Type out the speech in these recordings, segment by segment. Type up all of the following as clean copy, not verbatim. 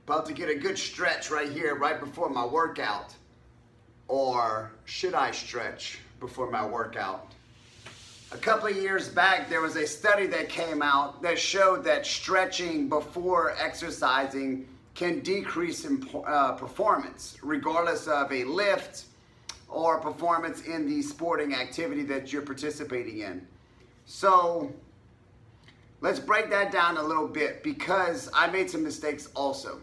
About to get a good stretch right here, right before my workout. Or should I stretch before my workout? A couple of years back, there was a study that came out that showed that stretching before exercising can decrease in performance, regardless of a lift or performance in the sporting activity that you're participating in. So let's break that down a little bit, because I made some mistakes also.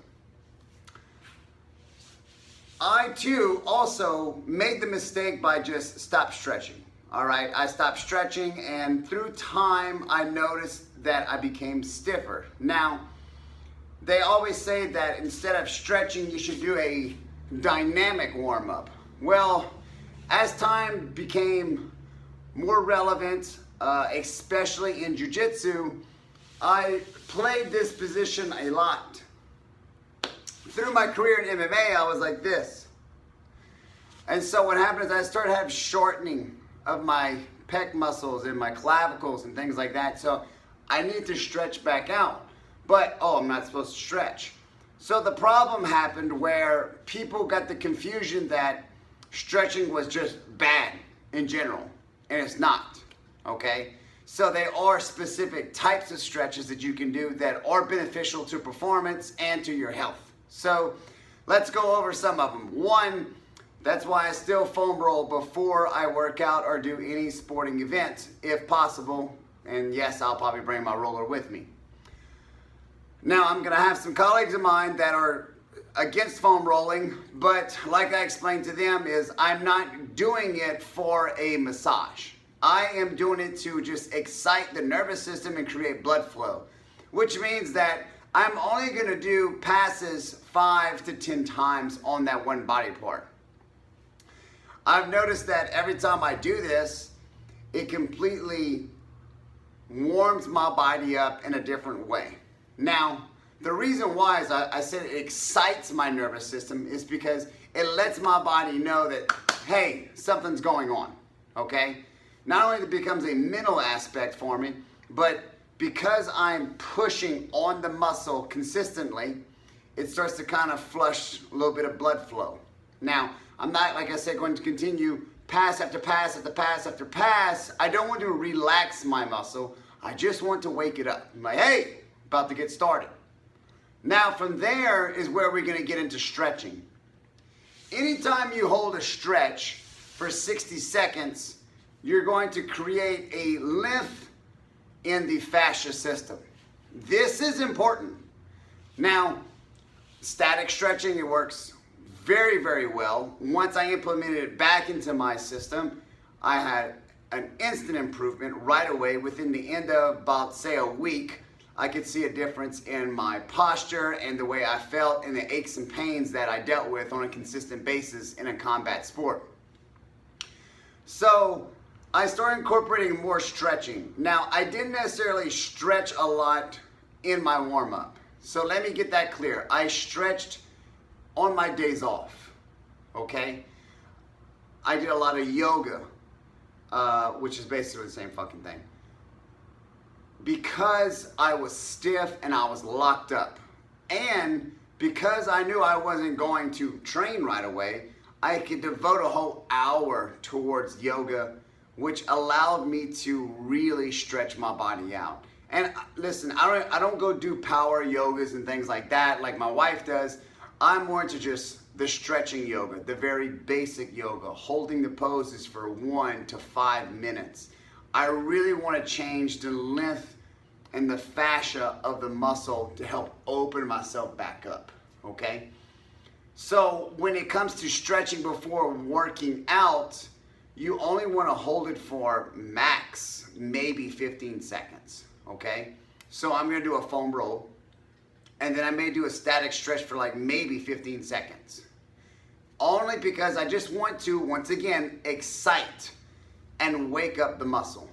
I too also made the mistake by just stop stretching. All right, I stopped stretching, and through time I noticed that I became stiffer. Now, they always say that instead of stretching you should do a dynamic warm-up. Well, as time became more relevant, especially in jiu-jitsu, I played this position a lot. Through my career in MMA, I was like this. And so what happened is I started to have shortening of my pec muscles and my clavicles and things like that. So I need to stretch back out. But, oh, I'm not supposed to stretch. So the problem happened where people got the confusion that stretching was just bad in general. And it's not, okay? So there are specific types of stretches that you can do that are beneficial to performance and to your health. So let's go over some of them. One, that's why I still foam roll before I work out or do any sporting event, if possible. And yes, I'll probably bring my roller with me. Now, I'm gonna have some colleagues of mine that are against foam rolling, but like I explained to them, is I'm not doing it for a massage. I am doing it to just excite the nervous system and create blood flow, which means that I'm only gonna do passes 5 to 10 times on that one body part. I've noticed that every time I do this, it completely warms my body up in a different way. Now, the reason why is I said it excites my nervous system is because it lets my body know that, hey, something's going on, okay? Not only it becomes a mental aspect for me, but because I'm pushing on the muscle consistently, it starts to kind of flush a little bit of blood flow. Now, I'm not, like I said, going to continue pass after pass after pass after pass. I don't want to relax my muscle. I just want to wake it up. I'm like, hey, about to get started. Now, from there is where we're going to get into stretching. Anytime you hold a stretch for 60 seconds, you're going to create a lift in the fascia system. This is important. Now, static stretching, it works very, very well. Once I implemented it back into my system, I had an instant improvement right away. Within the end of about, say, a week, I could see a difference in my posture and the way I felt and the aches and pains that I dealt with on a consistent basis in a combat sport. So I started incorporating more stretching. Now, I didn't necessarily stretch a lot in my warm-up. So let me get that clear. I stretched on my days off, okay? I did a lot of yoga, which is basically the same fucking thing. Because I was stiff and I was locked up, and because I knew I wasn't going to train right away, I could devote a whole hour towards yoga, which allowed me to really stretch my body out. And listen, I don't go do power yogas and things like that like my wife does. I'm more into just the stretching yoga, the very basic yoga, holding the poses for 1 to 5 minutes. I really want to change the length and the fascia of the muscle to help open myself back up, okay? So when it comes to stretching before working out, you only want to hold it for max, maybe 15 seconds, okay? So I'm going to do a foam roll, and then I may do a static stretch for like maybe 15 seconds. Only because I just want to, once again, excite and wake up the muscle.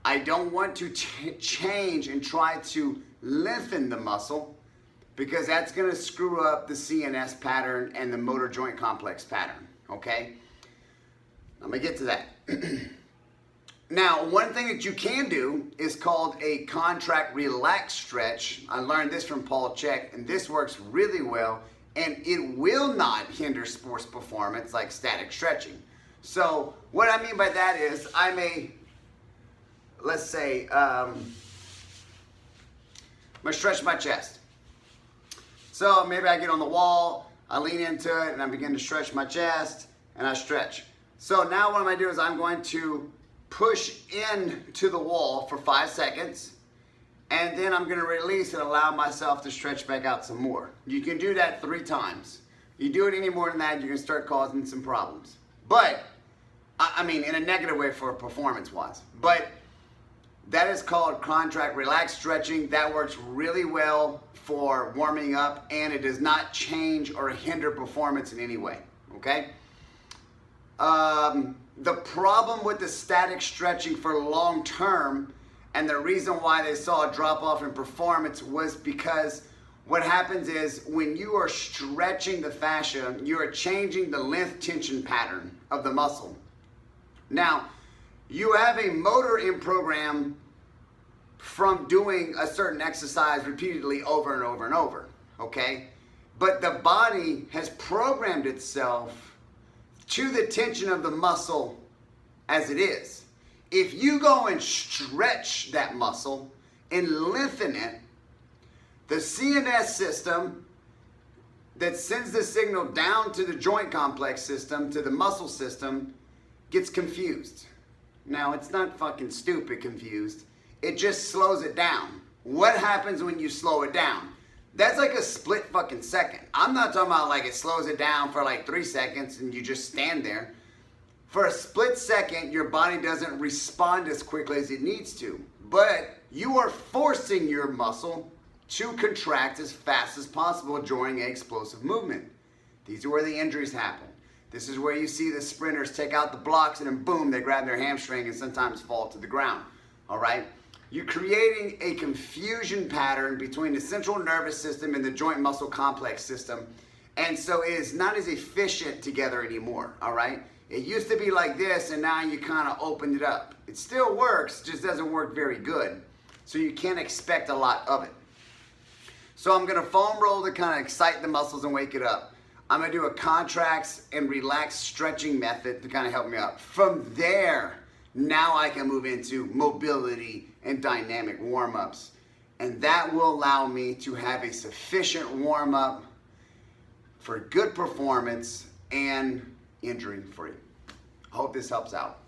I don't want to change and try to lengthen the muscle, because that's going to screw up the CNS pattern and the motor joint complex pattern, okay? I'm going to get to that. Now, one thing that you can do is called a contract relax stretch. I learned this from Paul Chek, and this works really well, and it will not hinder sports performance like static stretching. So what I mean by that is I may, let's say, I'm gonna stretch my chest. So maybe I get on the wall, I lean into it, and I begin to stretch my chest, and I stretch. So now what I'm gonna do is I'm going to push into the wall for 5 seconds, and then I'm gonna release and allow myself to stretch back out some more. You can do that 3 times. You do it any more than that, you're gonna start causing some problems. But, I mean, in a negative way for performance-wise. But that is called contract relax stretching. That works really well for warming up, and it does not change or hinder performance in any way, okay? The problem with the static stretching for long term, and the reason why they saw a drop off in performance, was because what happens is when you are stretching the fascia, you are changing the length tension pattern of the muscle. Now, you have a motor in program from doing a certain exercise repeatedly over and over and over, okay? But the body has programmed itself to the tension of the muscle as it is. If you go and stretch that muscle and lengthen it, the CNS system that sends the signal down to the joint complex system, to the muscle system, gets confused. Now, it's not fucking stupid confused. It just slows it down. What happens when you slow it down? That's like a split fucking second. I'm not talking about like it slows it down for like 3 seconds and you just stand there. For a split second, your body doesn't respond as quickly as it needs to. But you are forcing your muscle to contract as fast as possible during an explosive movement. These are where the injuries happen. This is where you see the sprinters take out the blocks and then boom, they grab their hamstring and sometimes fall to the ground. All right? You're creating a confusion pattern between the central nervous system and the joint muscle complex system. And so it is not as efficient together anymore, all right? It used to be like this, and now you kind of opened it up. It still works, just doesn't work very good. So you can't expect a lot of it. So I'm gonna foam roll to kind of excite the muscles and wake it up. I'm gonna do a contracts and relax stretching method to kind of help me out. From there, now I can move into mobility and dynamic warm-ups. And that will allow me to have a sufficient warm-up for good performance and injury-free. I hope this helps out.